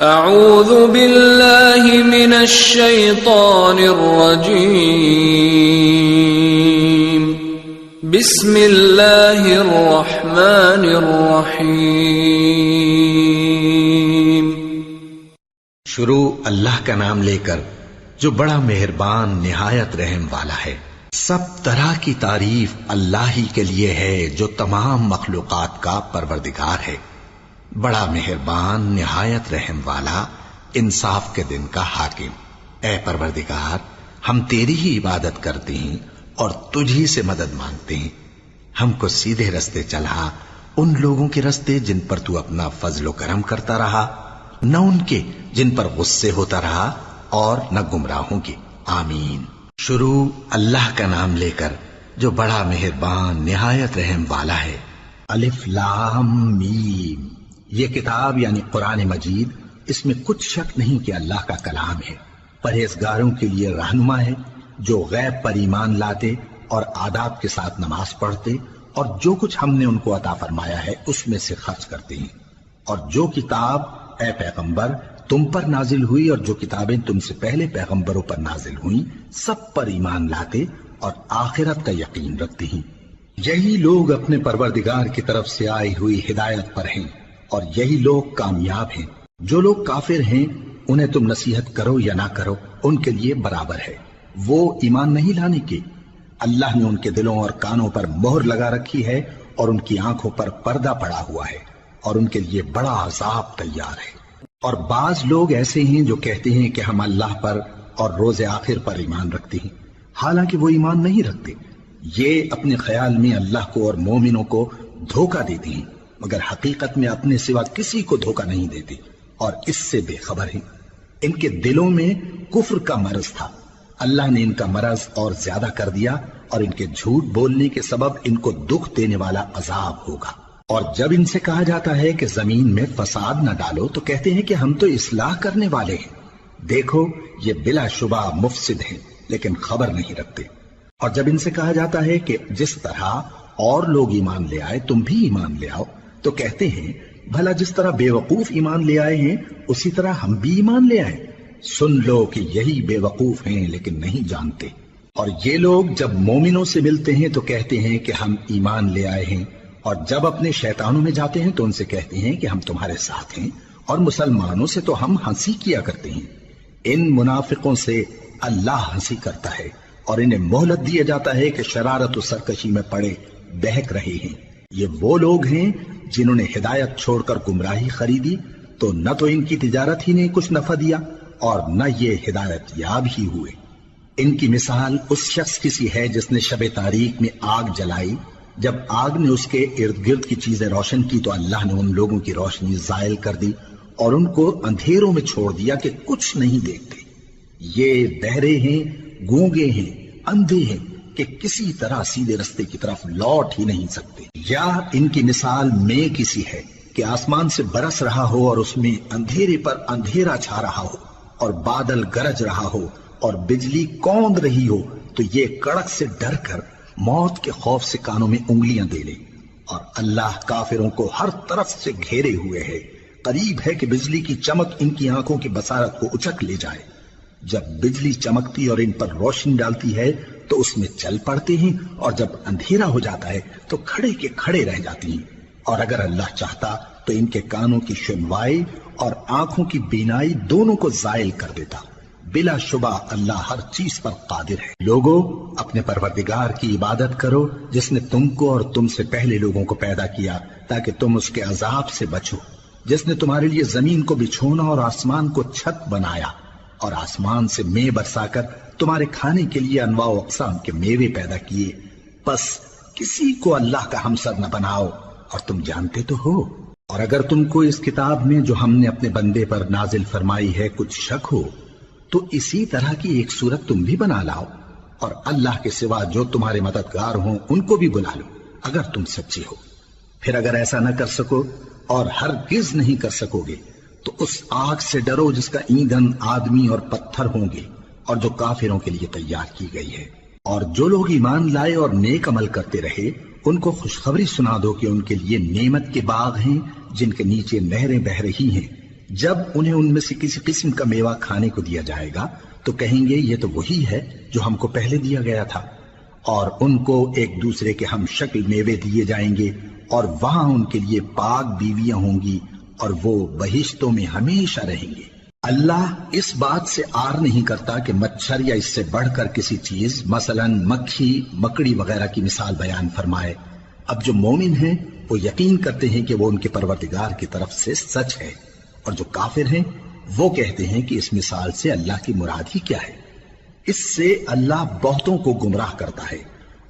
اعوذ باللہ من الشیطان الرجیم بسم اللہ الرحمن الرحیم۔ شروع اللہ کا نام لے کر جو بڑا مہربان نہایت رحم والا ہے۔ سب طرح کی تعریف اللہ ہی کے لیے ہے جو تمام مخلوقات کا پروردگار ہے، بڑا مہربان نہایت رحم والا، انصاف کے دن کا حاکم۔ اے پروردگار، ہم تیری ہی عبادت کرتے ہیں اور تجھی سے مدد مانگتے ہیں۔ ہم کو سیدھے رستے چلا، ان لوگوں کے رستے جن پر تو اپنا فضل و کرم کرتا رہا، نہ ان کے جن پر غصے ہوتا رہا، اور نہ گمراہوں کے۔ آمین۔ شروع اللہ کا نام لے کر جو بڑا مہربان نہایت رحم والا ہے۔ الف لام میم۔ یہ کتاب یعنی قرآن مجید، اس میں کچھ شک نہیں کہ اللہ کا کلام ہے، پرہیزگاروں کے لیے رہنما ہے، جو غیب پر ایمان لاتے اور آداب کے ساتھ نماز پڑھتے اور جو کچھ ہم نے ان کو عطا فرمایا ہے اس میں سے خرچ کرتے ہیں، اور جو کتاب اے پیغمبر تم پر نازل ہوئی اور جو کتابیں تم سے پہلے پیغمبروں پر نازل ہوئیں سب پر ایمان لاتے اور آخرت کا یقین رکھتے ہیں۔ یہی لوگ اپنے پروردگار کی طرف سے آئی ہوئی ہدایت پر ہیں اور یہی لوگ کامیاب ہیں۔ جو لوگ کافر ہیں انہیں تم نصیحت کرو یا نہ کرو ان کے لیے برابر ہے، وہ ایمان نہیں لانے کے۔ اللہ نے ان کے دلوں اور کانوں پر مہر لگا رکھی ہے اور ان کی آنکھوں پر پردہ پڑا ہوا ہے اور ان کے لیے بڑا عذاب تیار ہے۔ اور بعض لوگ ایسے ہیں جو کہتے ہیں کہ ہم اللہ پر اور روز آخر پر ایمان رکھتے ہیں، حالانکہ وہ ایمان نہیں رکھتے۔ یہ اپنے خیال میں اللہ کو اور مومنوں کو دھوکہ دیتے ہیں، مگر حقیقت میں اپنے سوا کسی کو دھوکہ نہیں دیتے اور اس سے بے خبر ہیں۔ ان کے دلوں میں کفر کا مرض تھا، اللہ نے ان کا مرض اور زیادہ کر دیا اور ان کے جھوٹ بولنے کے سبب ان کو دکھ دینے والا عذاب ہوگا۔ اور جب ان سے کہا جاتا ہے کہ زمین میں فساد نہ ڈالو تو کہتے ہیں کہ ہم تو اصلاح کرنے والے ہیں۔ دیکھو یہ بلا شبہ مفسد ہیں لیکن خبر نہیں رکھتے۔ اور جب ان سے کہا جاتا ہے کہ جس طرح اور لوگ ایمان لے آئے تم بھی ایمان لے آؤ تو کہتے ہیں بھلا جس طرح بے وقوف ایمان لے آئے ہیں اسی طرح ہم بھی ایمان لے آئے۔ سن لو کہ یہی بے وقوف ہیں لیکن نہیں جانتے۔ اور یہ لوگ جب مومنوں سے ملتے ہیں تو کہتے ہیں کہ ہم ایمان لے آئے ہیں، اور جب اپنے شیطانوں میں جاتے ہیں تو ان سے کہتے ہیں کہ ہم تمہارے ساتھ ہیں، اور مسلمانوں سے تو ہم ہنسی کیا کرتے ہیں۔ ان منافقوں سے اللہ ہنسی کرتا ہے اور انہیں مہلت دیا جاتا ہے کہ شرارت و سرکشی میں پڑے بہک رہے ہیں۔ یہ وہ لوگ ہیں جنہوں نے ہدایت چھوڑ کر گمراہی خریدی، تو نہ تو ان کی تجارت ہی نے کچھ نفع دیا اور نہ یہ ہدایت یاب ہی ہوئے۔ ان کی مثال اس شخص کی سی ہے جس نے شب تاریک میں آگ جلائی، جب آگ نے اس کے ارد گرد کی چیزیں روشن کی تو اللہ نے ان لوگوں کی روشنی زائل کر دی اور ان کو اندھیروں میں چھوڑ دیا کہ کچھ نہیں دیکھتے۔ یہ بہرے ہیں، گونگے ہیں، اندھے ہیں کہ کسی طرح سیدھے رستے کی طرف لوٹ ہی نہیں سکتے۔ یا ان کی مثال میں کسی ہے کہ آسمان سے برس رہا ہو اور اس میں اندھیرے پر اندھیرا چھا رہا ہو اور بادل گرج رہا ہو اور بجلی کوند رہی ہو تو یہ کڑک سے ڈر کر موت کے خوف سے کانوں میں انگلیاں دے لے۔ اور اللہ کافروں کو ہر طرف سے گھیرے ہوئے ہے، قریب ہے کہ بجلی کی چمک ان کی آنکھوں کی بصارت کو اچک لے جائے۔ جب بجلی چمکتی اور ان پر روشنی ڈالتی ہے تو اس میں چل پڑتے ہیں، اور جب اندھیرا ہو جاتا ہے تو کھڑے کے کھڑے رہ جاتی ہیں۔ اور اگر اللہ چاہتا تو ان کے کانوں کی سنوائی اور آنکھوں کی بینائی دونوں کو زائل کر دیتا۔ بلا شبہ اللہ ہر چیز پر قادر ہے۔ لوگوں اپنے پروردگار کی عبادت کرو جس نے تم کو اور تم سے پہلے لوگوں کو پیدا کیا تاکہ تم اس کے عذاب سے بچو، جس نے تمہارے لیے زمین کو بچھونا اور آسمان کو چھت بنایا اور آسمان سے مے برسا کر تمہارے کھانے کے لیے انواع و اقسام کے میوے پیدا کیے۔ پس کسی کو اللہ کا ہمسر نہ بناؤ اور تم جانتے تو ہو۔ اور اگر تم کو اس کتاب میں جو ہم نے اپنے بندے پر نازل فرمائی ہے کچھ شک ہو تو اسی طرح کی ایک صورت تم بھی بنا لاؤ، اور اللہ کے سوا جو تمہارے مددگار ہوں ان کو بھی بلا لو اگر تم سچے ہو۔ پھر اگر ایسا نہ کر سکو اور ہرگز نہیں کر سکو گے تو اس آگ سے ڈرو جس کا ایندھن آدمی اور پتھر ہوں گے اور جو کافروں کے لیے تیار کی گئی ہے۔ اور جو لوگ ایمان لائے اور نیک عمل کرتے رہے ان کو خوشخبری سنا دو کہ ان کے لیے نعمت کے باغ ہیں جن کے نیچے نہریں بہ رہی ہیں، جب انہیں ان میں سے کسی قسم کا میوہ کھانے کو دیا جائے گا تو کہیں گے یہ تو وہی ہے جو ہم کو پہلے دیا گیا تھا، اور ان کو ایک دوسرے کے ہم شکل میوے دیے جائیں گے، اور وہاں ان کے لیے پاک بیویاں ہوں گی، اور وہ بہشتوں میں ہمیشہ رہیں گے۔ اللہ اس بات سے آر نہیں کرتا کہ مچھر یا اس سے بڑھ کر کسی چیز مثلا مکھی، مکڑی وغیرہ کی مثال بیان فرمائے۔ اب جو مومن ہیں وہ یقین کرتے ہیں کہ وہ ان کے پروردگار کی طرف سے سچ ہے، اور جو کافر ہیں وہ کہتے ہیں کہ اس مثال سے اللہ کی مراد ہی کیا ہے۔ اس سے اللہ بہتوں کو گمراہ کرتا ہے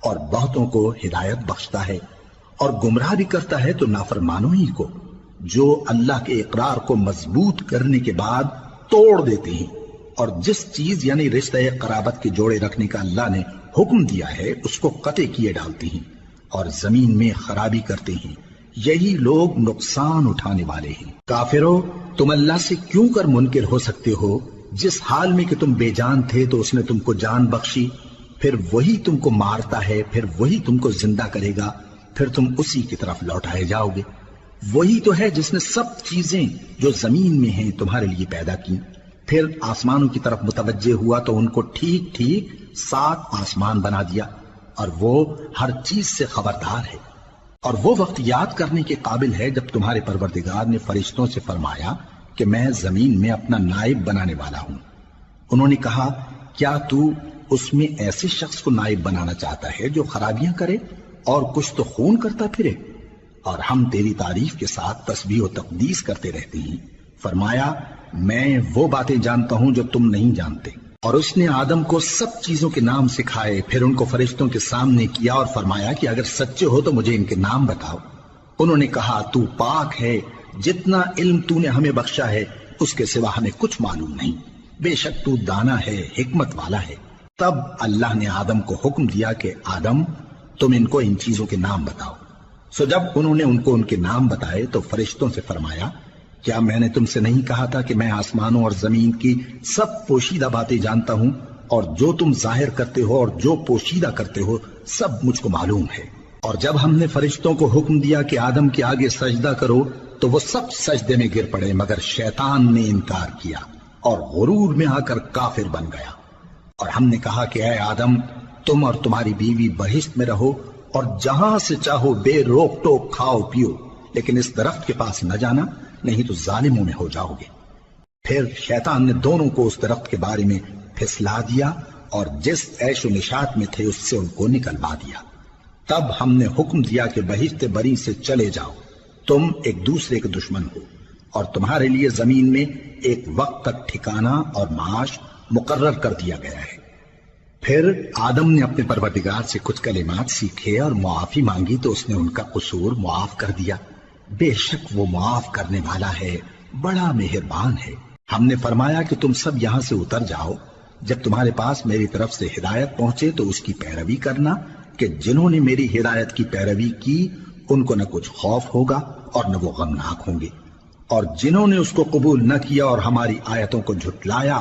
اور بہتوں کو ہدایت بخشتا ہے، اور گمراہ بھی کرتا ہے تو نافرمانوں ہی کو، جو اللہ کے اقرار کو مضبوط کرنے کے بعد توڑ دیتے ہیں، اور جس چیز یعنی رشتہ قرابت کے جوڑے رکھنے کا اللہ نے حکم دیا ہے اس کو قطع کیے ڈالتے ہیں اور زمین میں خرابی کرتے ہیں۔ یہی لوگ نقصان اٹھانے والے ہیں۔ کافرو، تم اللہ سے کیوں کر منکر ہو سکتے ہو؟ جس حال میں کہ تم بے جان تھے تو اس نے تم کو جان بخشی، پھر وہی تم کو مارتا ہے، پھر وہی تم کو زندہ کرے گا، پھر تم اسی کی طرف لوٹائے جاؤ گے۔ وہی تو ہے جس نے سب چیزیں جو زمین میں ہیں تمہارے لیے پیدا کی، پھر آسمانوں کی طرف متوجہ ہوا تو ان کو ٹھیک ٹھیک 7 آسمان بنا دیا، اور وہ ہر چیز سے خبردار ہے۔ اور وہ وقت یاد کرنے کے قابل ہے جب تمہارے پروردگار نے فرشتوں سے فرمایا کہ میں زمین میں اپنا نائب بنانے والا ہوں۔ انہوں نے کہا کیا تو اس میں ایسے شخص کو نائب بنانا چاہتا ہے جو خرابیاں کرے اور کچھ تو خون کرتا پھرے؟ اور ہم تیری تعریف کے ساتھ تسبیح و تقدیس کرتے رہتے ہیں۔ فرمایا میں وہ باتیں جانتا ہوں جو تم نہیں جانتے۔ اور اس نے آدم کو سب چیزوں کے نام سکھائے، پھر ان کو فرشتوں کے سامنے کیا اور فرمایا کہ اگر سچے ہو تو مجھے ان کے نام بتاؤ۔ انہوں نے کہا تو پاک ہے، جتنا علم تو نے ہمیں بخشا ہے اس کے سوا ہمیں کچھ معلوم نہیں، بے شک تو دانا ہے، حکمت والا ہے۔ تب اللہ نے آدم کو حکم دیا کہ آدم تم ان کو ان چیزوں کے نام بتاؤ۔ سو جب انہوں نے ان کو ان کے نام بتائے تو فرشتوں سے فرمایا کیا میں نے تم سے نہیں کہا تھا کہ میں آسمانوں اور زمین کی سب پوشیدہ باتیں جانتا ہوں، اور جو تم ظاہر کرتے ہو اور جو پوشیدہ کرتے ہو سب مجھ کو معلوم ہے۔ اور جب ہم نے فرشتوں کو حکم دیا کہ آدم کے آگے سجدہ کرو تو وہ سب سجدے میں گر پڑے مگر شیطان نے انکار کیا اور غرور میں آ کر کافر بن گیا۔ اور ہم نے کہا کہ اے آدم تم اور تمہاری بیوی بہشت میں رہو اور جہاں سے چاہو بے روک ٹوک کھاؤ پیو، لیکن اس درخت کے پاس نہ جانا نہیں تو ظالموں میں ہو جاؤ گے۔ پھر شیطان نے دونوں کو اس درخت کے بارے میں پھسلا دیا اور جس عیش و نشاط میں تھے اس سے ان کو نکلوا دیا۔ تب ہم نے حکم دیا کہ بہشت بری سے چلے جاؤ، تم ایک دوسرے کے دشمن ہو، اور تمہارے لیے زمین میں ایک وقت تک ٹھکانہ اور معاش مقرر کر دیا گیا ہے۔ پھر آدم نے اپنے پروردگار سے کچھ کلمات سیکھے اور معافی مانگی تو اس نے ان کا قصور معاف کر دیا۔ بے شک وہ معاف کرنے والا ہے، بڑا مہربان ہے۔ ہم نے فرمایا کہ تم سب یہاں سے اتر جاؤ، جب تمہارے پاس میری طرف سے ہدایت پہنچے تو اس کی پیروی کرنا کہ جنہوں نے میری ہدایت کی پیروی کی ان کو نہ کچھ خوف ہوگا اور نہ وہ غمناک ہوں گے، اور جنہوں نے اس کو قبول نہ کیا اور ہماری آیتوں کو جھٹلایا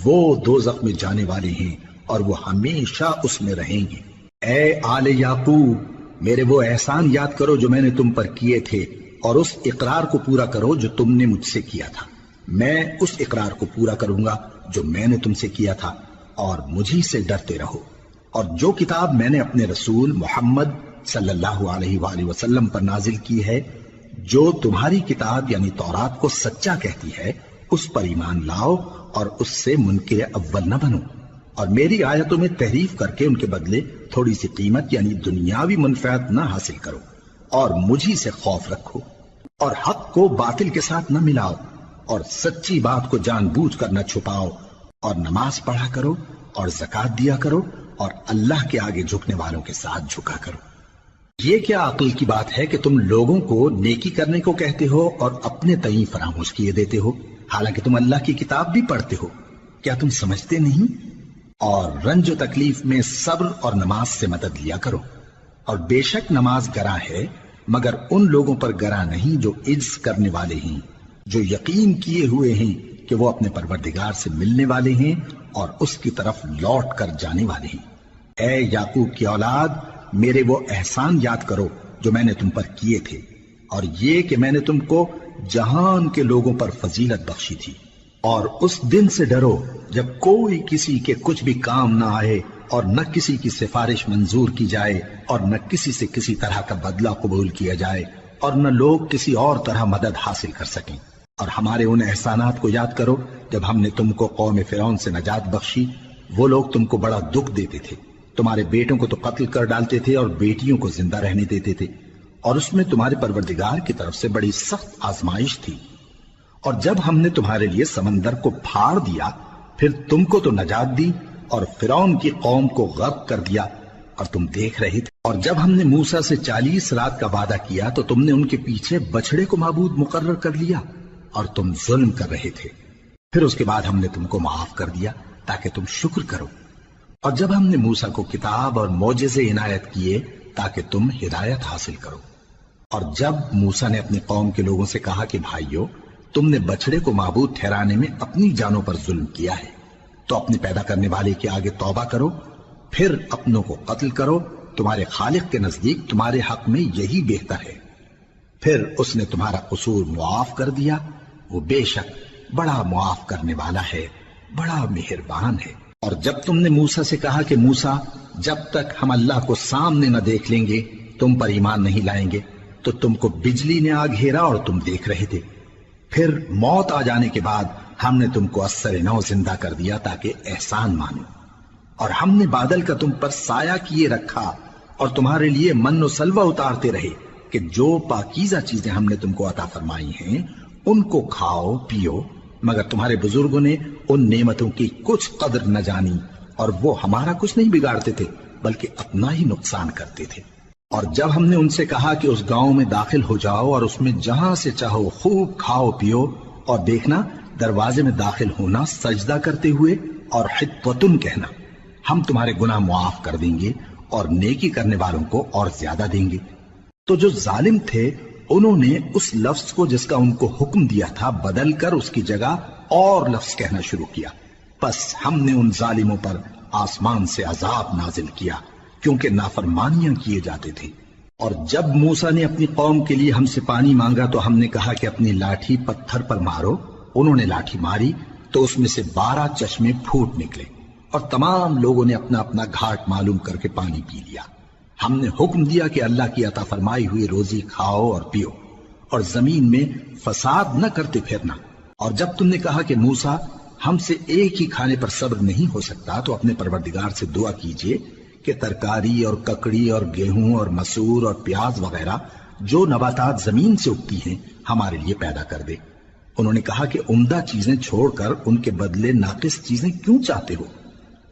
وہ دوزخ میں جانے والے ہیں اور وہ ہمیشہ اس میں رہیں گے۔ اے آل یعقوب، میرے وہ احسان یاد کرو جو میں نے تم پر کیے تھے، اور اس اقرار کو پورا کرو جو تم نے مجھ سے کیا تھا۔ میں اس اقرار کو پورا کروں گا جو میں نے تم سے کیا تھا، اور مجھی سے ڈرتے رہو۔ اور جو کتاب میں نے اپنے رسول محمد صلی اللہ علیہ وآلہ وسلم پر نازل کی ہے، جو تمہاری کتاب یعنی تورات کو سچا کہتی ہے، اس پر ایمان لاؤ اور اس سے منکر اول نہ بنو، اور میری آیتوں میں تحریف کر کے ان کے بدلے تھوڑی سی قیمت یعنی دنیاوی منفعت نہ حاصل کرو، اور مجھی سے خوف رکھو، اور حق کو باطل کے ساتھ نہ ملاؤ، اور سچی بات کو جان بوجھ کر نہ چھپاؤ، اور نماز پڑھا کرو اور زکوٰۃ دیا کرو، اور اللہ کے آگے جھکنے والوں کے ساتھ جھکا کرو۔ یہ کیا عقل کی بات ہے کہ تم لوگوں کو نیکی کرنے کو کہتے ہو اور اپنے تئیں فراموش کیے دیتے ہو، حالانکہ تم اللہ کی کتاب بھی پڑھتے ہو؟ کیا تم سمجھتے نہیں؟ اور رنج و تکلیف میں صبر اور نماز سے مدد لیا کرو، اور بے شک نماز گراں ہے مگر ان لوگوں پر گراں نہیں جو عجز کرنے والے ہیں، جو یقین کیے ہوئے ہیں کہ وہ اپنے پروردگار سے ملنے والے ہیں اور اس کی طرف لوٹ کر جانے والے ہیں۔ اے یعقوب کی اولاد، میرے وہ احسان یاد کرو جو میں نے تم پر کیے تھے۔ اور یہ کہ میں نے تم کو جہان کے لوگوں پر فضیلت بخشی تھی۔ اور اس دن سے ڈرو جب کوئی کسی کے کچھ بھی کام نہ آئے اور نہ کسی کی سفارش منظور کی جائے اور نہ کسی سے کسی طرح کا بدلہ قبول کیا جائے اور نہ لوگ کسی اور طرح مدد حاصل کر سکیں۔ اور ہمارے ان احسانات کو یاد کرو جب ہم نے تم کو قوم فرعون سے نجات بخشی۔ وہ لوگ تم کو بڑا دکھ دیتے تھے، تمہارے بیٹوں کو تو قتل کر ڈالتے تھے اور بیٹیوں کو زندہ رہنے دیتے تھے، اور اس میں تمہارے پروردگار کی طرف سے بڑی سخت آزمائش تھی۔ اور جب ہم نے تمہارے لیے سمندر کو پھاڑ دیا، پھر تم کو تو نجات دی اور فرعون کی قوم کو غرق کر دیا، اور تم دیکھ رہے تھے۔ اور جب ہم نے موسیٰ سے 40 رات کا وعدہ کیا تو تم نے ان کے پیچھے بچڑے کو معبود مقرر کر لیا اور تم ظلم کر رہے تھے۔ پھر اس کے بعد ہم نے تم کو معاف کر دیا تاکہ تم شکر کرو۔ اور جب ہم نے موسیٰ کو کتاب اور معجزے عنایت کیے تاکہ تم ہدایت حاصل کرو۔ اور جب موسیٰ نے اپنی قوم کے لوگوں سے کہا کہ بھائیو، تم نے بچڑے کو معبود ٹھہرانے میں اپنی جانوں پر ظلم کیا ہے، تو اپنے پیدا کرنے والے کے آگے توبہ کرو، پھر اپنوں کو قتل کرو، تمہارے خالق کے نزدیک تمہارے حق میں یہی بہتر ہے۔ پھر اس نے تمہارا قصور معاف کر دیا، وہ بے شک بڑا معاف کرنے والا ہے، بڑا مہربان ہے۔ اور جب تم نے موسیٰ سے کہا کہ موسیٰ، جب تک ہم اللہ کو سامنے نہ دیکھ لیں گے تم پر ایمان نہیں لائیں گے، تو تم کو بجلی نے آ گھیرا اور تم دیکھ رہے تھے۔ پھر موت آ جانے کے بعد ہم نے تم کو اثر نو زندہ کر دیا تاکہ احسان مانو۔ اور ہم نے بادل کا تم پر سایہ کیے رکھا اور تمہارے لیے من و سلوہ اتارتے رہے کہ جو پاکیزہ چیزیں ہم نے تم کو عطا فرمائی ہیں ان کو کھاؤ پیو، مگر تمہارے بزرگوں نے ان نعمتوں کی کچھ قدر نہ جانی اور وہ ہمارا کچھ نہیں بگاڑتے تھے بلکہ اپنا ہی نقصان کرتے تھے۔ اور جب ہم نے ان سے کہا کہ اس گاؤں میں داخل ہو جاؤ اور اس میں جہاں سے چاہو خوب کھاؤ پیو، اور دیکھنا دروازے میں داخل ہونا سجدہ کرتے ہوئے اور حطوتن کہنا، ہم تمہارے گناہ معاف کر دیں گے اور نیکی کرنے والوں کو اور زیادہ دیں گے۔ تو جو ظالم تھے انہوں نے اس لفظ کو جس کا ان کو حکم دیا تھا بدل کر اس کی جگہ اور لفظ کہنا شروع کیا، پس ہم نے ان ظالموں پر آسمان سے عذاب نازل کیا کیونکہ نافرمانیاں کیے جاتے تھے۔ اور جب موسیٰ نے اپنی قوم کے لیے ہم سے پانی مانگا تو ہم نے کہا کہ اپنی لاٹھی پتھر پر مارو۔ انہوں نے لاٹھی ماری تو اس میں سے 12 چشمے پھوٹ نکلے اور تمام لوگوں نے اپنا اپنا گھاٹ معلوم کر کے پانی پی لیا۔ ہم نے حکم دیا کہ اللہ کی عطا فرمائی ہوئی روزی کھاؤ اور پیو اور زمین میں فساد نہ کرتے پھرنا۔ اور جب تم نے کہا کہ موسیٰ ہم سے ایک ہی کھانے پر صبر نہیں ہو سکتا تو اپنے پروردگار سے دعا کیجئے کہ ترکاری اور ککڑی اور گیہوں اور مسور اور پیاز وغیرہ جو نباتات زمین سے اگتی ہیں ہمارے لیے پیدا کر دے۔ انہوں نے کہا کہ عمدہ چیزیں چھوڑ کر ان کے بدلے ناقص چیزیں کیوں چاہتے ہو؟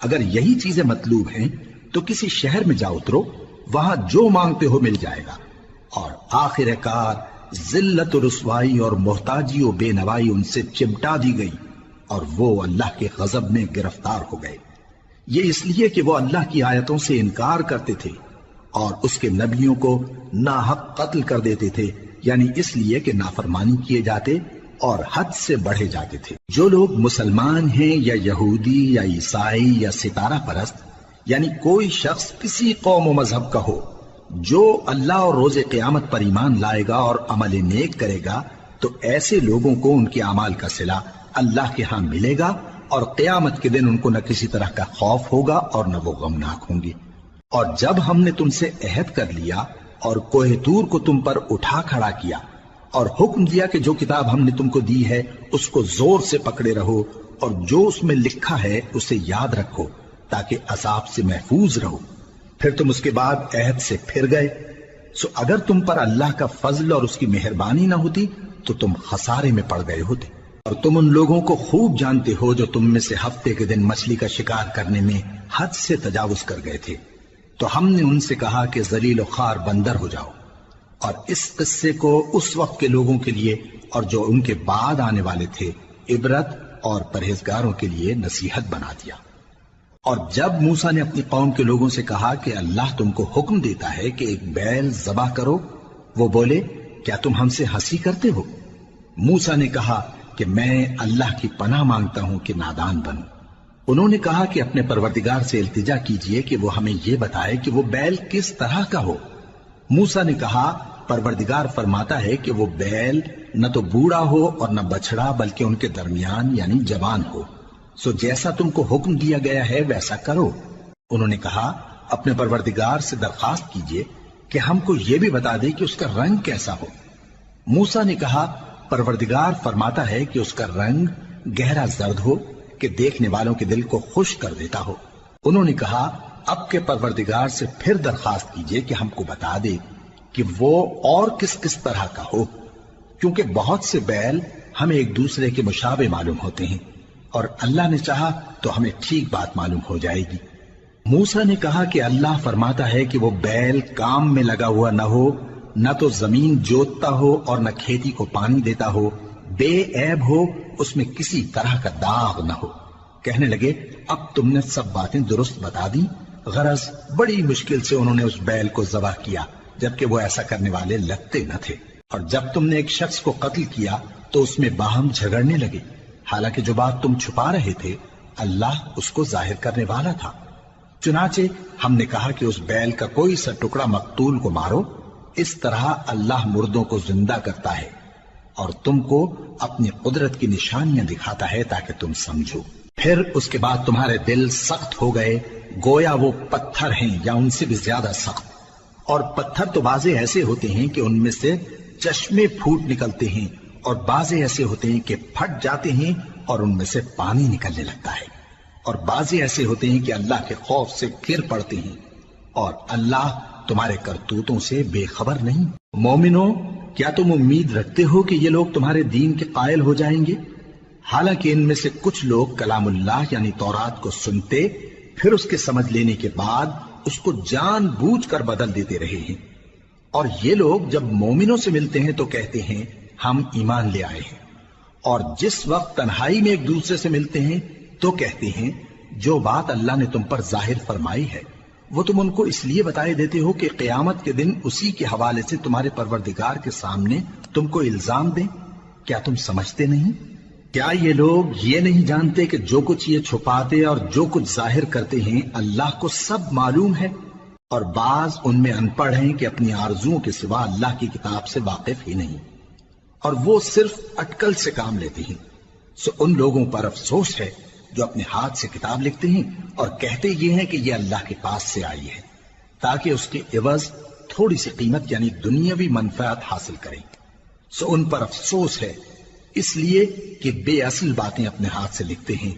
اگر یہی چیزیں مطلوب ہیں تو کسی شہر میں جا اترو، وہاں جو مانگتے ہو مل جائے گا۔ اور آخر کار ذلت و رسوائی اور محتاجی و بے نوائی ان سے چمٹا دی گئی اور وہ اللہ کے غضب میں گرفتار ہو گئے۔ یہ اس لیے کہ وہ اللہ کی آیتوں سے انکار کرتے تھے اور اس کے نبیوں کو ناحق قتل کر دیتے تھے، یعنی اس لیے کہ نافرمانی کیے جاتے اور حد سے بڑھے جاتے تھے۔ جو لوگ مسلمان ہیں یا یہودی یا عیسائی یا ستارہ پرست، یعنی کوئی شخص کسی قوم و مذہب کا ہو، جو اللہ اور روز قیامت پر ایمان لائے گا اور عمل نیک کرے گا تو ایسے لوگوں کو ان کے اعمال کا صلہ اللہ کے ہاں ملے گا اور قیامت کے دن ان کو نہ کسی طرح کا خوف ہوگا اور نہ وہ غمناک ہوں گے۔ اور جب ہم نے تم سے عہد کر لیا اور کوہ طور کو تم پر اٹھا کھڑا کیا اور حکم دیا کہ جو کتاب ہم نے تم کو دی ہے اس کو زور سے پکڑے رہو اور جو اس میں لکھا ہے اسے یاد رکھو تاکہ عذاب سے محفوظ رہو، پھر تم اس کے بعد عہد سے پھر گئے، سو اگر تم پر اللہ کا فضل اور اس کی مہربانی نہ ہوتی تو تم خسارے میں پڑ گئے ہوتے۔ اور تم ان لوگوں کو خوب جانتے ہو جو تم میں سے ہفتے کے دن مچھلی کا شکار کرنے میں حد سے تجاوز کر گئے تھے، تو ہم نے ان سے کہا کہ ذلیل و خوار بندر ہو جاؤ، اور اس قصے کو اس وقت کے لوگوں کے لیے اور جو ان کے بعد آنے والے تھے عبرت اور پرہیزگاروں کے لیے نصیحت بنا دیا۔ اور جب موسیٰ نے اپنی قوم کے لوگوں سے کہا کہ اللہ تم کو حکم دیتا ہے کہ ایک بیل ذبح کرو، وہ بولے کیا تم ہم سے ہنسی کرتے ہو؟ موسیٰ نے کہا کہ میں اللہ کی پناہ مانگتا ہوں کہ نادان بنوں۔ انہوں نے کہا کہ اپنے پروردگار سے التجا کیجئے کہ وہ ہمیں یہ بتائے کہ وہ بیل کس طرح کا ہو۔ موسیٰ نے کہا پروردگار فرماتا ہے کہ وہ بیل نہ تو بوڑھا ہو اور نہ بچڑا بلکہ ان کے درمیان یعنی جوان ہو، سو جیسا تم کو حکم دیا گیا ہے ویسا کرو۔ انہوں نے کہا اپنے پروردگار سے درخواست کیجئے کہ ہم کو یہ بھی بتا دے کہ اس کا رنگ کیسا ہو۔ موسیٰ نے کہا پروردگار فرماتا ہے کہ اس کا رنگ گہرا زرد ہو کہ دیکھنے والوں کے دل کو خوش کر دیتا ہو۔ انہوں نے کہا اب کے پروردگار سے پھر درخواست کیجئے کہ ہم کو بتا دے کہ وہ اور کس کس طرح کا ہو، کیونکہ بہت سے بیل ہمیں ایک دوسرے کے مشابہ معلوم ہوتے ہیں، اور اللہ نے چاہا تو ہمیں ٹھیک بات معلوم ہو جائے گی۔ موسیٰ نے کہا کہ اللہ فرماتا ہے کہ وہ بیل کام میں لگا ہوا نہ ہو، نہ تو زمین جوتتا ہو اور نہ کھیتی کو پانی دیتا ہو، بے عیب ہو، اس میں کسی طرح کا داغ نہ ہو۔ کہنے لگے اب تم نے سب باتیں درست بتا دی۔ غرض بڑی مشکل سے انہوں نے اس بیل کو ذبح کیا، جبکہ وہ ایسا کرنے والے لگتے نہ تھے۔ اور جب تم نے ایک شخص کو قتل کیا تو اس میں باہم جھگڑنے لگے، حالانکہ جو بات تم چھپا رہے تھے اللہ اس کو ظاہر کرنے والا تھا۔ چنانچہ ہم نے کہا کہ اس بیل کا کوئی سا ٹکڑا مقتول کو مارو، اس طرح اللہ مردوں کو زندہ کرتا ہے اور تم کو اپنی قدرت کی نشانیاں دکھاتا ہے تاکہ تم سمجھو۔ پھر اس کے بعد تمہارے دل سخت ہو گئے، گویا وہ پتھر ہیں یا ان سے بھی زیادہ سخت۔ اور پتھر تو بعضے ایسے ہوتے ہیں کہ ان میں سے چشمے پھوٹ نکلتے ہیں، اور بعضے ایسے ہوتے ہیں کہ پھٹ جاتے ہیں اور ان میں سے پانی نکلنے لگتا ہے، اور بعضے ایسے ہوتے ہیں کہ اللہ کے خوف سے گر پڑتے ہیں، اور اللہ تمہارے کرتوتوں سے بے خبر نہیں۔ مومنو، کیا تم امید رکھتے ہو کہ یہ لوگ تمہارے دین کے قائل ہو جائیں گے؟ حالانکہ ان میں سے کچھ لوگ کلام اللہ یعنی تورات کو سنتے پھر اس کے سمجھ لینے کے بعد اس کو جان بوجھ کر بدل دیتے رہے ہیں، اور یہ لوگ جب مومنوں سے ملتے ہیں تو کہتے ہیں ہم ایمان لے آئے ہیں، اور جس وقت تنہائی میں ایک دوسرے سے ملتے ہیں تو کہتے ہیں جو بات اللہ نے تم پر ظاہر فرمائی ہے وہ تم ان کو اس لیے بتائے دیتے ہو کہ قیامت کے دن اسی کے حوالے سے تمہارے پروردگار کے سامنے تم کو الزام دیں۔ کیا تم سمجھتے نہیں؟ کیا یہ لوگ یہ نہیں جانتے کہ جو کچھ یہ چھپاتے اور جو کچھ ظاہر کرتے ہیں اللہ کو سب معلوم ہے؟ اور بعض ان میں ان پڑھ ہیں کہ اپنی آرزوؤں کے سوا اللہ کی کتاب سے واقف ہی نہیں، اور وہ صرف اٹکل سے کام لیتے ہیں۔ سو ان لوگوں پر افسوس ہے جو اپنے ہاتھ سے کتاب لکھتے ہیں اور کہتے یہ ہیں کہ یہ اللہ کے پاس سے آئی ہے، تاکہ اس کے عوض تھوڑی سی قیمت یعنی دنیاوی منفعت حاصل کریں۔ سو ان پر افسوس ہے اس لیے کہ بے اصل باتیں اپنے ہاتھ سے لکھتے ہیں،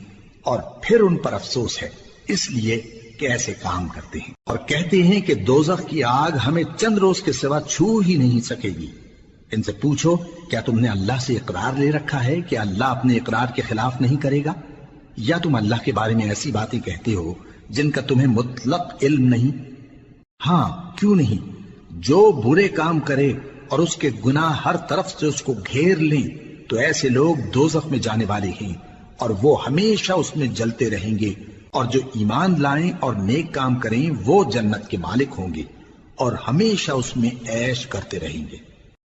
اور پھر ان پر افسوس ہے اس لیے کہ ایسے کام کرتے ہیں، اور کہتے ہیں کہ دوزخ کی آگ ہمیں چند روز کے سوا چھو ہی نہیں سکے گی۔ ان سے پوچھو کیا تم نے اللہ سے اقرار لے رکھا ہے کہ اللہ اپنے اقرار کے خلاف نہیں کرے گا؟ یا تم اللہ کے بارے میں ایسی باتیں کہتے ہو جن کا تمہیں مطلق علم نہیں؟ ہاں کیوں نہیں، جو برے کام کرے اور اس کے گناہ ہر طرف سے اس کو گھیر لیں تو ایسے لوگ دوزخ میں جانے والے ہیں، اور وہ ہمیشہ اس میں جلتے رہیں گے، اور جو ایمان لائیں اور نیک کام کریں وہ جنت کے مالک ہوں گے اور ہمیشہ اس میں عیش کرتے رہیں گے۔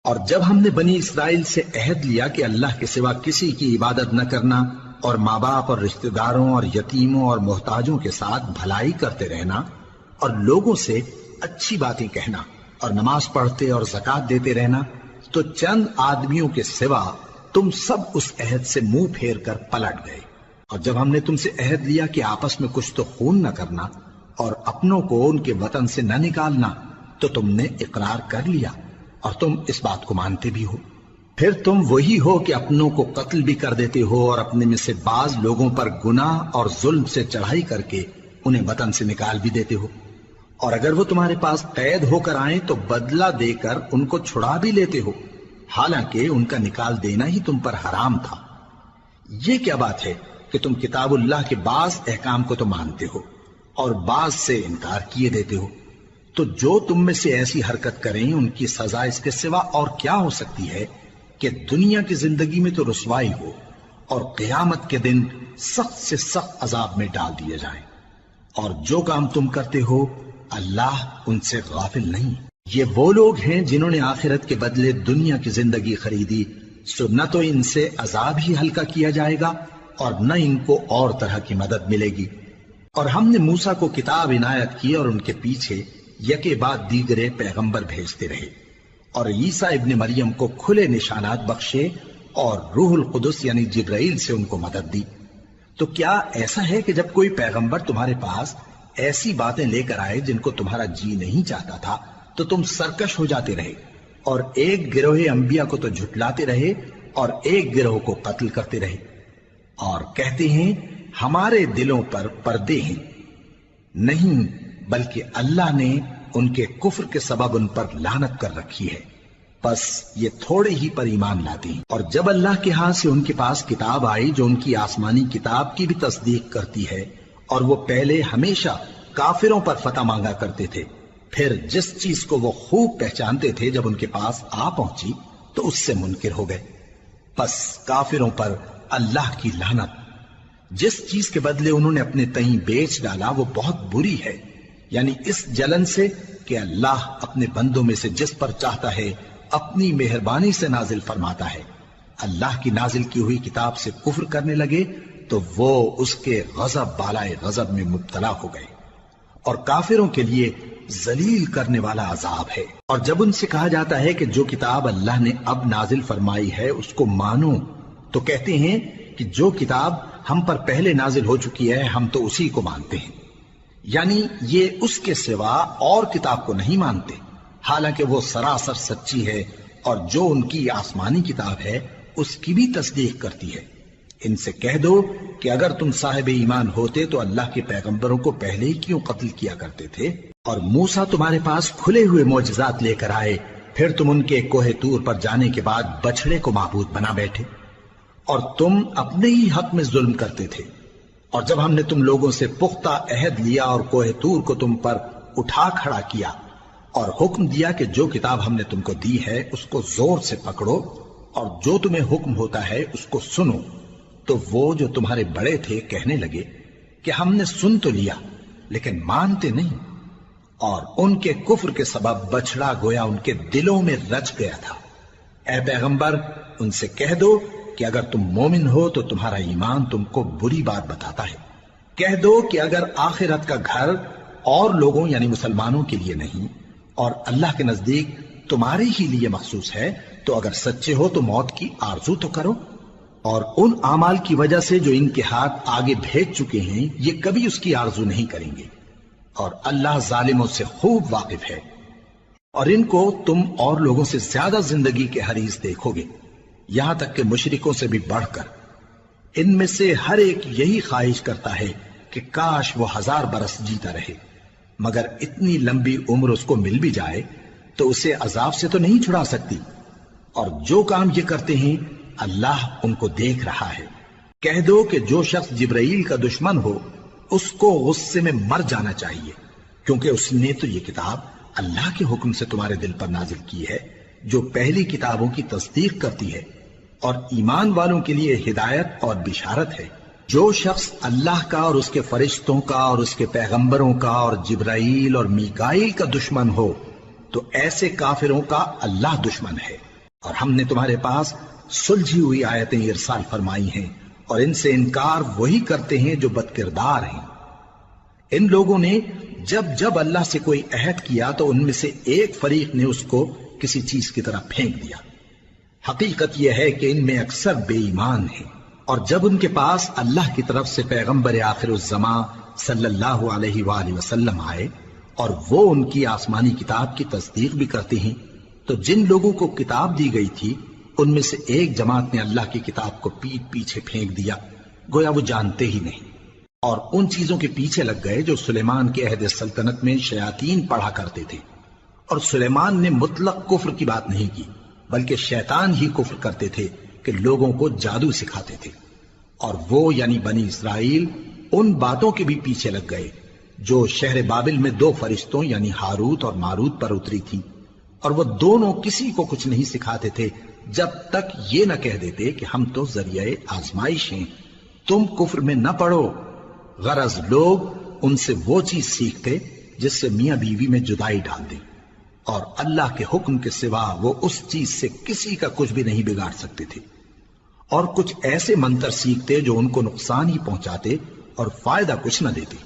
اور جب ہم نے بنی اسرائیل سے عہد لیا کہ اللہ کے سوا کسی کی عبادت نہ کرنا، اور ماں باپ اور رشتہ داروں اور یتیموں اور محتاجوں کے ساتھ بھلائی کرتے رہنا، اور لوگوں سے اچھی باتیں کہنا، اور نماز پڑھتے اور زکوٰۃ دیتے رہنا، تو چند آدمیوں کے سوا تم سب اس عہد سے منہ پھیر کر پلٹ گئے۔ اور جب ہم نے تم سے عہد لیا کہ آپس میں کچھ تو خون نہ کرنا اور اپنوں کو ان کے وطن سے نہ نکالنا، تو تم نے اقرار کر لیا اور تم اس بات کو مانتے بھی ہو۔ پھر تم وہی ہو کہ اپنوں کو قتل بھی کر دیتے ہو اور اپنے میں سے بعض لوگوں پر گناہ اور ظلم سے چڑھائی کر کے انہیں وطن سے نکال بھی دیتے ہو، اور اگر وہ تمہارے پاس قید ہو کر آئیں تو بدلہ دے کر ان کو چھڑا بھی لیتے ہو، حالانکہ ان کا نکال دینا ہی تم پر حرام تھا۔ یہ کیا بات ہے کہ تم کتاب اللہ کے بعض احکام کو تو مانتے ہو اور بعض سے انکار کیے دیتے ہو؟ تو جو تم میں سے ایسی حرکت کریں ان کی سزا اس کے سوا اور کیا ہو سکتی ہے کہ دنیا کی زندگی میں تو رسوائی ہو اور قیامت کے دن سخت سے سخت عذاب میں ڈال دیے جائیں۔ اور جو کام تم کرتے ہو اللہ ان سے غافل نہیں۔ یہ وہ لوگ ہیں جنہوں نے آخرت کے بدلے دنیا کی زندگی خریدی، سو نہ تو ان سے عذاب ہی ہلکا کیا جائے گا اور نہ ان کو اور طرح کی مدد ملے گی۔ اور ہم نے موسیٰ کو کتاب عنایت کی اور ان کے پیچھے یکے بعد دیگرے پیغمبر بھیجتے رہے، اور عیسیٰ ابن مریم کو کھلے نشانات بخشے اور روح القدس یعنی جبرائیل سے ان کو مدد دی۔ تو کیا ایسا ہے کہ جب کوئی پیغمبر تمہارے پاس ایسی باتیں لے کر آئے جن کو تمہارا جی نہیں چاہتا تھا تو تم سرکش ہو جاتے رہے، اور ایک گروہ انبیاء کو تو جھٹلاتے رہے اور ایک گروہ کو قتل کرتے رہے، اور کہتے ہیں ہمارے دلوں پر پردے ہیں؟ نہیں، بلکہ اللہ نے ان کے کفر کے سبب ان پر لعنت کر رکھی ہے، بس یہ تھوڑے ہی پر ایمان لاتے ہیں۔ اور جب اللہ کے ہاں سے ان کے پاس کتاب آئی جو ان کی آسمانی کتاب کی بھی تصدیق کرتی ہے، اور وہ پہلے ہمیشہ کافروں پر فتح مانگا کرتے تھے، پھر جس چیز کو وہ خوب پہچانتے تھے جب ان کے پاس آ پہنچی تو اس سے منکر ہو گئے، بس کافروں پر اللہ کی لعنت۔ جس چیز کے بدلے انہوں نے اپنے تئیں بیچ ڈالا وہ بہت بری ہے، یعنی اس جلن سے کہ اللہ اپنے بندوں میں سے جس پر چاہتا ہے اپنی مہربانی سے نازل فرماتا ہے۔ اللہ کی نازل کی ہوئی کتاب سے کفر کرنے لگے تو وہ اس کے غضب بالائے غضب میں مبتلا ہو گئے، اور کافروں کے لیے ذلیل کرنے والا عذاب ہے۔ اور جب ان سے کہا جاتا ہے کہ جو کتاب اللہ نے اب نازل فرمائی ہے اس کو مانو، تو کہتے ہیں کہ جو کتاب ہم پر پہلے نازل ہو چکی ہے ہم تو اسی کو مانتے ہیں، یعنی یہ اس کے سوا اور کتاب کو نہیں مانتے، حالانکہ وہ سراسر سچی ہے، اور جو ان کی آسمانی کتاب ہے اس کی بھی تصدیق کرتی ہے۔ ان سے کہہ دو کہ اگر تم صاحب ایمان ہوتے تو اللہ کے پیغمبروں کو پہلے ہی کیوں قتل کیا کرتے تھے؟ اور موسیٰ تمہارے پاس کھلے ہوئے معجزات لے کر آئے، پھر تم ان کے کوہ طور پر جانے کے بعد بچڑے کو معبود بنا بیٹھے، اور تم اپنے ہی حق میں ظلم کرتے تھے۔ اور جب ہم نے تم لوگوں سے پختہ عہد لیا اور کوہ طور کو تم پر اٹھا کھڑا کیا اور حکم دیا کہ جو کتاب ہم نے تم کو دی ہے اس کو زور سے پکڑو اور جو تمہیں حکم ہوتا ہے اس کو سنو، تو وہ جو تمہارے بڑے تھے کہنے لگے کہ ہم نے سن تو لیا لیکن مانتے نہیں، اور ان کے کفر کے سبب بچڑا گویا ان کے دلوں میں رچ گیا تھا۔ اے پیغمبر ان سے کہہ دو کہ اگر تم مومن ہو تو تمہارا ایمان تم کو بری بات بتاتا ہے۔ کہہ دو کہ اگر آخرت کا گھر اور لوگوں یعنی مسلمانوں کے لیے نہیں اور اللہ کے نزدیک تمہارے ہی لیے مخصوص ہے تو اگر سچے ہو تو موت کی آرزو تو کرو، اور ان اعمال کی وجہ سے جو ان کے ہاتھ آگے بھیج چکے ہیں یہ کبھی اس کی آرزو نہیں کریں گے، اور اللہ ظالموں سے خوب واقف ہے۔ اور ان کو تم اور لوگوں سے زیادہ زندگی کے حریص دیکھو گے، یہاں تک کہ مشرکوں سے بھی بڑھ کر۔ ان میں سے ہر ایک یہی خواہش کرتا ہے کہ کاش وہ 1000 برس جیتا رہے، مگر اتنی لمبی عمر اس کو مل بھی جائے تو اسے عذاب سے تو نہیں چھڑا سکتی، اور جو کام یہ کرتے ہیں اللہ ان کو دیکھ رہا ہے۔ کہہ دو کہ جو شخص جبرائیل کا دشمن ہو اس کو غصے میں مر جانا چاہیے، کیونکہ اس نے تو یہ کتاب اللہ کے حکم سے تمہارے دل پر نازل کی ہے جو پہلی کتابوں کی تصدیق کرتی ہے، اور ایمان والوں کے لیے ہدایت اور بشارت ہے۔ جو شخص اللہ کا اور اس کے فرشتوں کا اور اس کے پیغمبروں کا اور جبرائیل اور میکائیل کا دشمن ہو تو ایسے کافروں کا اللہ دشمن ہے۔ اور ہم نے تمہارے پاس سلجھی ہوئی آیتیں ارسال فرمائی ہیں، اور ان سے انکار وہی کرتے ہیں جو بد کردار ہیں۔ ان لوگوں نے جب جب اللہ سے کوئی عہد کیا تو ان میں سے ایک فریق نے اس کو کسی چیز کی طرح پھینک دیا۔ حقیقت یہ ہے کہ ان میں اکثر بے ایمان ہیں، اور جب ان کے پاس اللہ کی طرف سے پیغمبر آخر الزمان صلی اللہ علیہ وآلہ وسلم آئے اور وہ ان کی آسمانی کتاب کی تصدیق بھی کرتے ہیں، تو جن لوگوں کو کتاب دی گئی تھی ان میں سے ایک جماعت نے اللہ کی کتاب کو پیٹ پیچھے پھینک دیا، گویا وہ جانتے ہی نہیں، اور ان چیزوں کے پیچھے لگ گئے جو سلیمان کے عہد سلطنت میں شیاطین پڑھا کرتے تھے۔ اور سلیمان نے مطلق کفر کی بات نہیں کی، بلکہ شیطان ہی کفر کرتے تھے کہ لوگوں کو جادو سکھاتے تھے، اور وہ یعنی بنی اسرائیل ان باتوں کے بھی پیچھے لگ گئے جو شہر بابل میں 2 فرشتوں یعنی ہاروت اور ماروت پر اتری تھی، اور وہ دونوں کسی کو کچھ نہیں سکھاتے تھے جب تک یہ نہ کہہ دیتے کہ ہم تو ذریعہ آزمائش ہیں، تم کفر میں نہ پڑو۔ غرض لوگ ان سے وہ چیز سیکھتے جس سے میاں بیوی میں جدائی ڈال دیں، اور اللہ کے حکم کے سوا وہ اس چیز سے کسی کا کچھ بھی نہیں بگاڑ سکتے تھے، اور کچھ ایسے منتر سیکھتے جو ان کو نقصان ہی پہنچاتے اور فائدہ کچھ نہ دیتے۔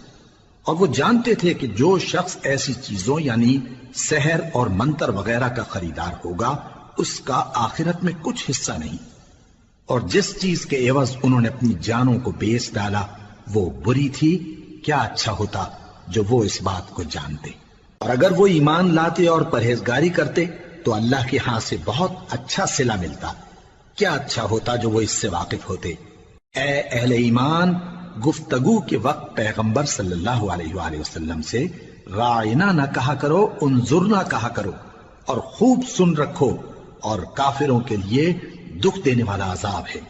اور وہ جانتے تھے کہ جو شخص ایسی چیزوں یعنی سحر اور منتر وغیرہ کا خریدار ہوگا اس کا آخرت میں کچھ حصہ نہیں، اور جس چیز کے عوض انہوں نے اپنی جانوں کو بیچ ڈالا وہ بری تھی، کیا اچھا ہوتا جو وہ اس بات کو جانتے، اور اگر وہ ایمان لاتے اور پرہیزگاری کرتے تو اللہ کے ہاں سے بہت اچھا صلہ ملتا، کیا اچھا ہوتا جو وہ اس سے واقف ہوتے۔ اے اہل ایمان، گفتگو کے وقت پیغمبر صلی اللہ علیہ وآلہ وسلم سے رائنا نہ کہا کرو، انظرنا کہا کرو، اور خوب سن رکھو، اور کافروں کے لیے دکھ دینے والا عذاب ہے۔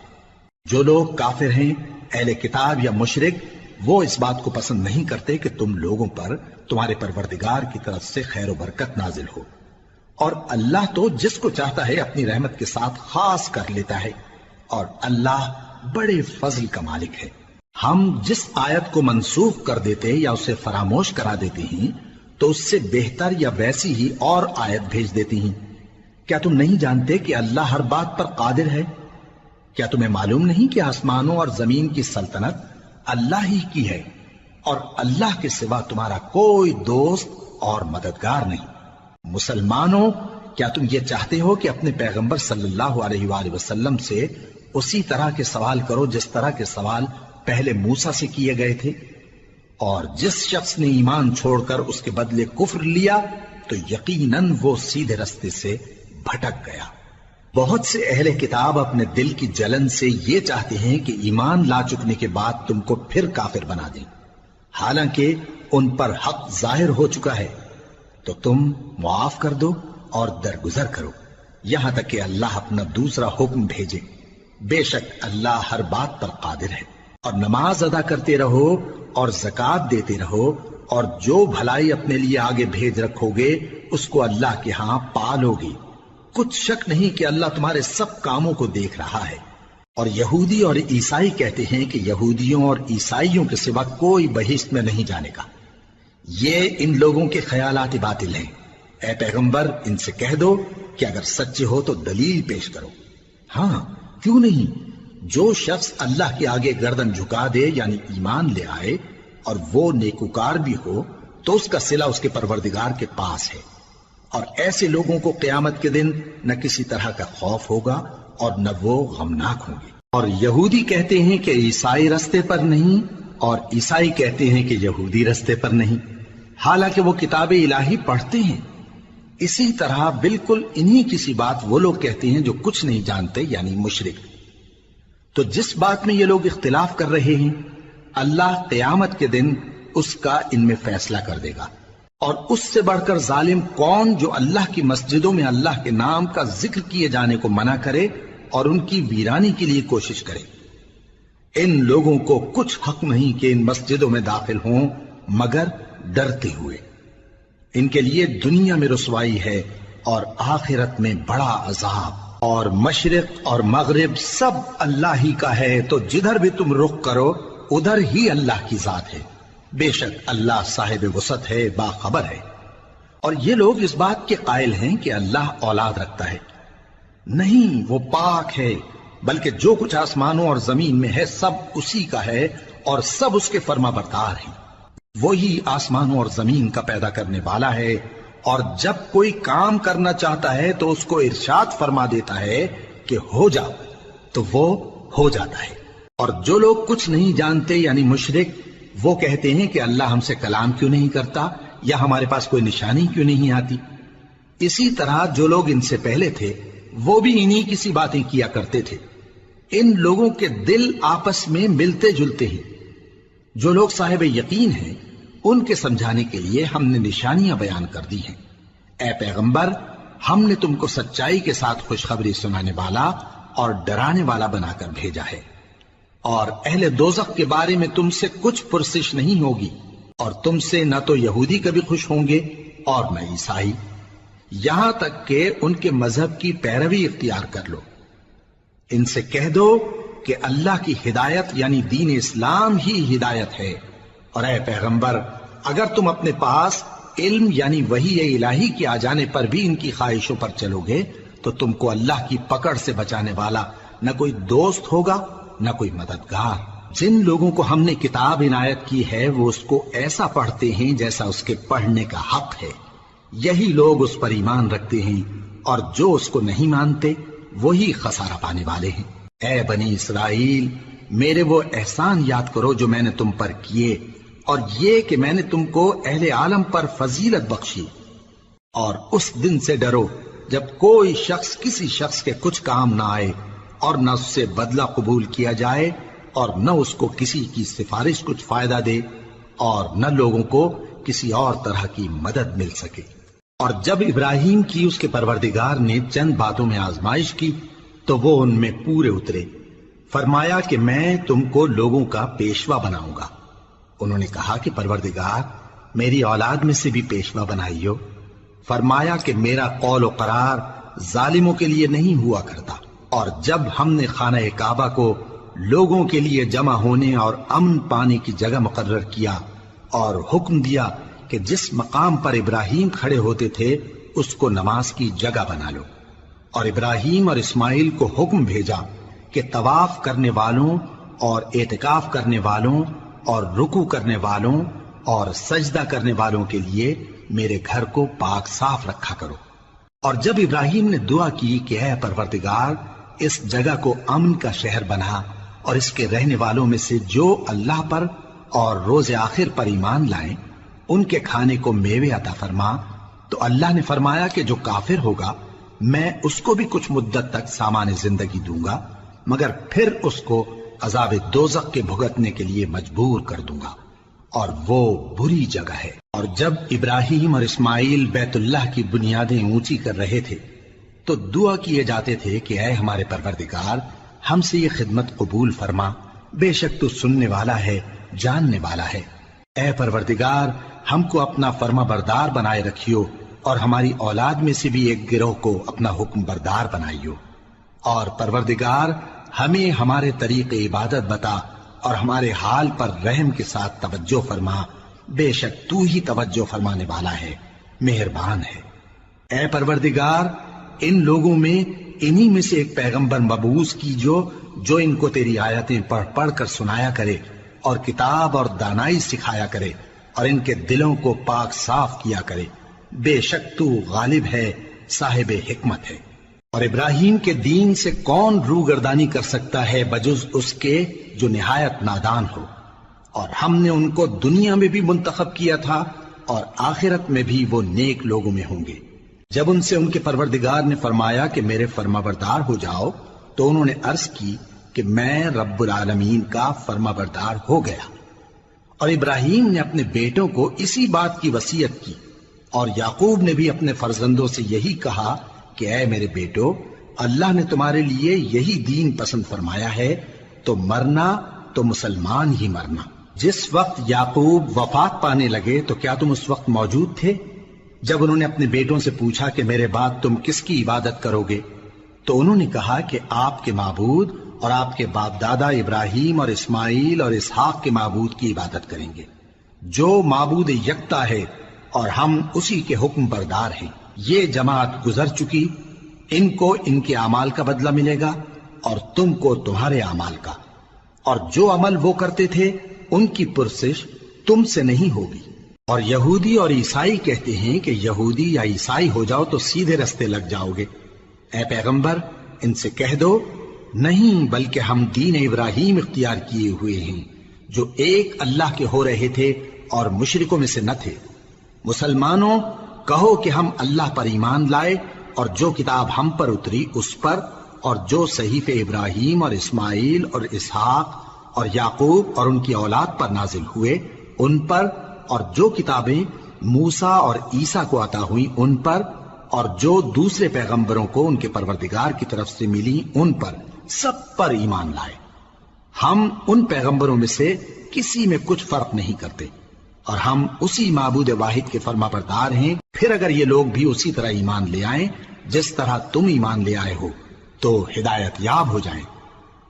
جو لوگ کافر ہیں، اہل کتاب یا مشرک، وہ اس بات کو پسند نہیں کرتے کہ تم لوگوں پر تمہارے پروردگار کی طرف سے خیر و برکت نازل ہو، اور اللہ تو جس کو چاہتا ہے اپنی رحمت کے ساتھ خاص کر لیتا ہے، اور اللہ بڑے فضل کا مالک ہے۔ ہم جس آیت کو منسوخ کر دیتے یا اسے فراموش کرا دیتے ہیں تو اس سے بہتر یا ویسی ہی اور آیت بھیج دیتی ہیں۔ کیا تم نہیں جانتے کہ اللہ ہر بات پر قادر ہے؟ کیا تمہیں معلوم نہیں کہ آسمانوں اور زمین کی سلطنت اللہ ہی کی ہے، اور اللہ کے سوا تمہارا کوئی دوست اور مددگار نہیں؟ مسلمانوں، کیا تم یہ چاہتے ہو کہ اپنے پیغمبر صلی اللہ علیہ وآلہ وسلم سے اسی طرح کے سوال کرو جس طرح کے سوال پہلے موسیٰ سے کیے گئے تھے؟ اور جس شخص نے ایمان چھوڑ کر اس کے بدلے کفر لیا تو یقیناً وہ سیدھے رستے سے بھٹک گیا۔ بہت سے اہل کتاب اپنے دل کی جلن سے یہ چاہتے ہیں کہ ایمان لا چکنے کے بعد تم کو پھر کافر بنا دیں، حالانکہ ان پر حق ظاہر ہو چکا ہے، تو تم معاف کر دو اور درگزر کرو یہاں تک کہ اللہ اپنا دوسرا حکم بھیجے۔ بے شک اللہ ہر بات پر قادر ہے۔ اور نماز ادا کرتے رہو اور زکوٰۃ دیتے رہو، اور جو بھلائی اپنے لیے آگے بھیج رکھو گے اس کو اللہ کے ہاں پالو گے۔ کچھ شک نہیں کہ اللہ تمہارے سب کاموں کو دیکھ رہا ہے۔ اور یہودی اور عیسائی کہتے ہیں کہ یہودیوں اور عیسائیوں کے سوا کوئی بہشت میں نہیں جانے کا۔ یہ ان لوگوں کے خیالات باطل ہیں۔ اے پیغمبر، ان سے کہہ دو کہ اگر سچے ہو تو دلیل پیش کرو۔ ہاں، کیوں نہیں؟ جو شخص اللہ کے آگے گردن جھکا دے یعنی ایمان لے آئے اور وہ نیکوکار بھی ہو تو اس کا صلہ اس کے پروردگار کے پاس ہے، اور ایسے لوگوں کو قیامت کے دن نہ کسی طرح کا خوف ہوگا اور نہ وہ غمناک ہوں گے۔ اور یہودی کہتے ہیں کہ عیسائی رستے پر نہیں، اور عیسائی کہتے ہیں کہ یہودی رستے پر نہیں، حالانکہ وہ کتاب الہی پڑھتے ہیں۔ اسی طرح بالکل انہی کسی بات وہ لوگ کہتے ہیں جو کچھ نہیں جانتے یعنی مشرک۔ تو جس بات میں یہ لوگ اختلاف کر رہے ہیں اللہ قیامت کے دن اس کا ان میں فیصلہ کر دے گا۔ اور اس سے بڑھ کر ظالم کون جو اللہ کی مسجدوں میں اللہ کے نام کا ذکر کیے جانے کو منع کرے اور ان کی ویرانی کے لیے کوشش کرے۔ ان لوگوں کو کچھ حق نہیں کہ ان مسجدوں میں داخل ہوں مگر ڈرتے ہوئے۔ ان کے لیے دنیا میں رسوائی ہے اور آخرت میں بڑا عذاب۔ اور مشرق اور مغرب سب اللہ ہی کا ہے، تو جدھر بھی تم رخ کرو ادھر ہی اللہ کی ذات ہے۔ بے شک اللہ صاحب وسعت ہے، باخبر ہے۔ اور یہ لوگ اس بات کے قائل ہیں کہ اللہ اولاد رکھتا ہے۔ نہیں، وہ پاک ہے، بلکہ جو کچھ آسمانوں اور زمین میں ہے سب اسی کا ہے اور سب اس کے فرما بردار ہیں۔ وہی آسمانوں اور زمین کا پیدا کرنے والا ہے، اور جب کوئی کام کرنا چاہتا ہے تو اس کو ارشاد فرما دیتا ہے کہ ہو جا، تو وہ ہو جاتا ہے۔ اور جو لوگ کچھ نہیں جانتے یعنی مشرک، وہ کہتے ہیں کہ اللہ ہم سے کلام کیوں نہیں کرتا، یا ہمارے پاس کوئی نشانی کیوں نہیں آتی۔ اسی طرح جو لوگ ان سے پہلے تھے وہ بھی انہی کسی باتیں کیا کرتے تھے۔ ان لوگوں کے دل آپس میں ملتے جلتے ہیں۔ جو لوگ صاحب یقین ہیں ان کے سمجھانے کے لیے ہم نے نشانیاں بیان کر دی ہیں۔ اے پیغمبر، ہم نے تم کو سچائی کے ساتھ خوشخبری سنانے والا اور ڈرانے والا بنا کر بھیجا ہے، اور اہل دوزخ کے بارے میں تم سے کچھ پرسش نہیں ہوگی، اور تم سے نہ تو یہودی کبھی خوش ہوں گے اور نہ عیسائی، یہاں تک کہ ان کے مذہب کی پیروی اختیار کر لو۔ ان سے کہہ دو کہ اللہ کی ہدایت یعنی دین اسلام ہی ہدایت ہے، اور اے پیغمبر اگر تم اپنے پاس علم یعنی وحی الہی کے آ جانے پر بھی ان کی خواہشوں پر چلو گے تو تم کو اللہ کی پکڑ سے بچانے والا نہ کوئی دوست ہوگا نہ کوئی مددگار۔ جن لوگوں کو ہم نے کتاب عنایت کی ہے وہ اس کو ایسا پڑھتے ہیں جیسا اس کے پڑھنے کا حق ہے، یہی لوگ اس پر ایمان رکھتے ہیں، اور جو اس کو نہیں مانتے وہی خسارہ پانے والے ہیں۔ اے بنی اسرائیل، میرے وہ احسان یاد کرو جو میں نے تم پر کیے، اور یہ کہ میں نے تم کو اہل عالم پر فضیلت بخشی، اور اس دن سے ڈرو جب کوئی شخص کسی شخص کے کچھ کام نہ آئے، اور نہ اس سے بدلہ قبول کیا جائے، اور نہ اس کو کسی کی سفارش کچھ فائدہ دے، اور نہ لوگوں کو کسی اور طرح کی مدد مل سکے۔ اور جب ابراہیم کی اس کے پروردگار نے چند باتوں میں آزمائش کی تو وہ ان میں پورے اترے۔ فرمایا کہ میں تم کو لوگوں کا پیشوا بناؤں گا۔ انہوں نے کہا کہ پروردگار، میری اولاد میں سے بھی پیشوا بنائیو۔ فرمایا کہ میرا قول و قرار ظالموں کے لیے نہیں ہوا کرتا۔ اور جب ہم نے خانہ کعبہ کو لوگوں کے لیے جمع ہونے اور امن پانے کی جگہ مقرر کیا اور حکم دیا کہ جس مقام پر ابراہیم کھڑے ہوتے تھے اس کو نماز کی جگہ بنا لو، اور ابراہیم اور اسماعیل کو حکم بھیجا کہ طواف کرنے والوں اور اعتکاف کرنے والوں اور رکوع کرنے والوں اور سجدہ کرنے والوں کے لیے میرے گھر کو پاک صاف رکھا کرو۔ اور جب ابراہیم نے دعا کی کہ اے پروردگار، اس جگہ کو امن کا شہر بنا، اور اس کے رہنے والوں میں سے جو اللہ پر اور روز آخر پر ایمان لائیں ان کے کھانے کو میوے عطا فرما، تو اللہ نے فرمایا کہ جو کافر ہوگا میں اس کو بھی کچھ مدت تک سامان زندگی دوں گا، مگر پھر اس کو عذاب دوزخ کے بھگتنے کے لیے مجبور کر دوں گا، اور وہ بری جگہ ہے۔ اور جب ابراہیم اور اسماعیل بیت اللہ کی بنیادیں اونچی کر رہے تھے تو دعا کیے جاتے تھے کہ اے ہمارے پروردگار، ہم سے یہ خدمت قبول فرما، بے شک تو سننے والا ہے، جاننے والا ہے۔ اے پروردگار، ہم کو اپنا فرما بردار بنائے رکھیو، اور ہماری اولاد میں سے بھی ایک گروہ کو اپنا حکم بردار بنائیو۔ اور پروردگار، ہمیں ہمارے طریق عبادت بتا، اور ہمارے حال پر رحم کے ساتھ توجہ فرما، بے شک تو ہی توجہ فرمانے والا ہے، مہربان ہے۔ اے پروردگار، ان لوگوں میں انہی میں سے ایک پیغمبر مبعوث کی جو ان کو تیری آیتیں پڑھ پڑھ کر سنایا کرے، اور کتاب اور دانائی سکھایا کرے، اور ان کے دلوں کو پاک صاف کیا کرے، بے شک تو غالب ہے، صاحب حکمت ہے۔ اور ابراہیم کے دین سے کون روگردانی کر سکتا ہے بجز اس کے جو نہایت نادان ہو؟ اور ہم نے ان کو دنیا میں بھی منتخب کیا تھا، اور آخرت میں بھی وہ نیک لوگوں میں ہوں گے۔ جب ان سے ان کے پروردگار نے فرمایا کہ میرے فرما بردار ہو جاؤ، تو انہوں نے عرض کی کہ میں رب العالمین کا فرما بردار ہو گیا۔ اور ابراہیم نے اپنے بیٹوں کو اسی بات کی وصیت کی، اور یعقوب نے بھی اپنے فرزندوں سے یہی کہا کہ اے میرے بیٹو، اللہ نے تمہارے لیے یہی دین پسند فرمایا ہے، تو مرنا تو مسلمان ہی مرنا۔ جس وقت یعقوب وفات پانے لگے تو کیا تم اس وقت موجود تھے جب انہوں نے اپنے بیٹوں سے پوچھا کہ میرے بعد تم کس کی عبادت کرو گے؟ تو انہوں نے کہا کہ آپ کے معبود اور آپ کے باپ دادا ابراہیم اور اسماعیل اور اسحاق کے معبود کی عبادت کریں گے، جو معبود یکتا ہے، اور ہم اسی کے حکم بردار ہیں۔ یہ جماعت گزر چکی، ان کو ان کے اعمال کا بدلہ ملے گا، اور تم کو تمہارے اعمال کا، اور جو عمل وہ کرتے تھے ان کی پرسش تم سے نہیں ہوگی۔ اور یہودی اور عیسائی کہتے ہیں کہ یہودی یا عیسائی ہو جاؤ تو سیدھے رستے لگ جاؤ گے۔ اے پیغمبر، ان سے کہہ دو نہیں، بلکہ ہم دین ابراہیم اختیار کیے ہوئے ہیں، جو ایک اللہ کے ہو رہے تھے اور مشرکوں میں سے نہ تھے۔ مسلمانوں، کہو کہ ہم اللہ پر ایمان لائے، اور جو کتاب ہم پر اتری اس پر، اور جو صحیفے ابراہیم اور اسماعیل اور اسحاق اور یعقوب اور ان کی اولاد پر نازل ہوئے ان پر، اور جو کتابیں موسیٰ اور عیسیٰ کو عطا ہوئی ان پر، اور جو دوسرے پیغمبروں کو ان کے پروردگار کی طرف سے ملی ان پر، سب پر ایمان لائے۔ ہم ان پیغمبروں میں سے کسی میں کچھ فرق نہیں کرتے، اور ہم اسی معبود واحد کے فرما بردار ہیں۔ پھر اگر یہ لوگ بھی اسی طرح ایمان لے آئیں جس طرح تم ایمان لے آئے ہو تو ہدایت یاب ہو جائیں،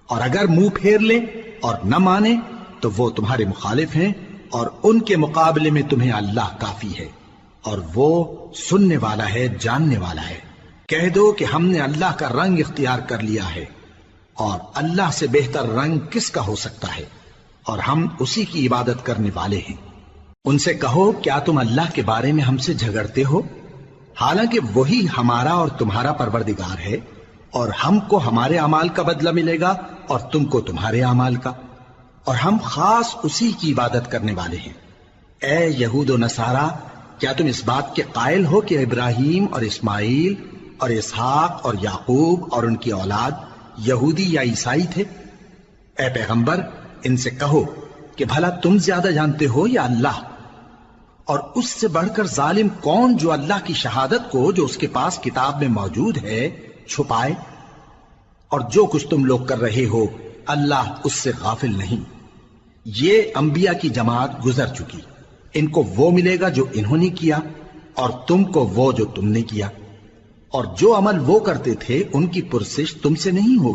اور اگر منہ پھیر لیں اور نہ مانیں تو وہ تمہارے مخالف ہیں، اور ان کے مقابلے میں تمہیں اللہ کافی ہے، اور وہ سننے والا ہے، جاننے والا ہے۔ کہہ دو کہ ہم نے اللہ کا رنگ اختیار کر لیا ہے، اور اللہ سے بہتر رنگ کس کا ہو سکتا ہے؟ اور ہم اسی کی عبادت کرنے والے ہیں۔ ان سے کہو کیا تم اللہ کے بارے میں ہم سے جھگڑتے ہو، حالانکہ وہی ہمارا اور تمہارا پروردگار ہے، اور ہم کو ہمارے اعمال کا بدلہ ملے گا اور تم کو تمہارے اعمال کا، اور ہم خاص اسی کی عبادت کرنے والے ہیں۔ اے یہود و نصارا، کیا تم اس بات کے قائل ہو کہ ابراہیم اور اسماعیل اور اسحاق اور یعقوب اور ان کی اولاد یہودی یا عیسائی تھے؟ اے پیغمبر، ان سے کہو کہ بھلا تم زیادہ جانتے ہو یا اللہ؟ اور اس سے بڑھ کر ظالم کون جو اللہ کی شہادت کو جو اس کے پاس کتاب میں موجود ہے چھپائے؟ اور جو کچھ تم لوگ کر رہے ہو اللہ اس سے غافل نہیں۔ یہ انبیاء کی جماعت گزر چکی، ان کو وہ ملے گا جو انہوں نے کیا، اور تم کو وہ جو تم نے کیا، اور جو عمل وہ کرتے تھے ان کی پرسش تم سے نہیں ہوگی۔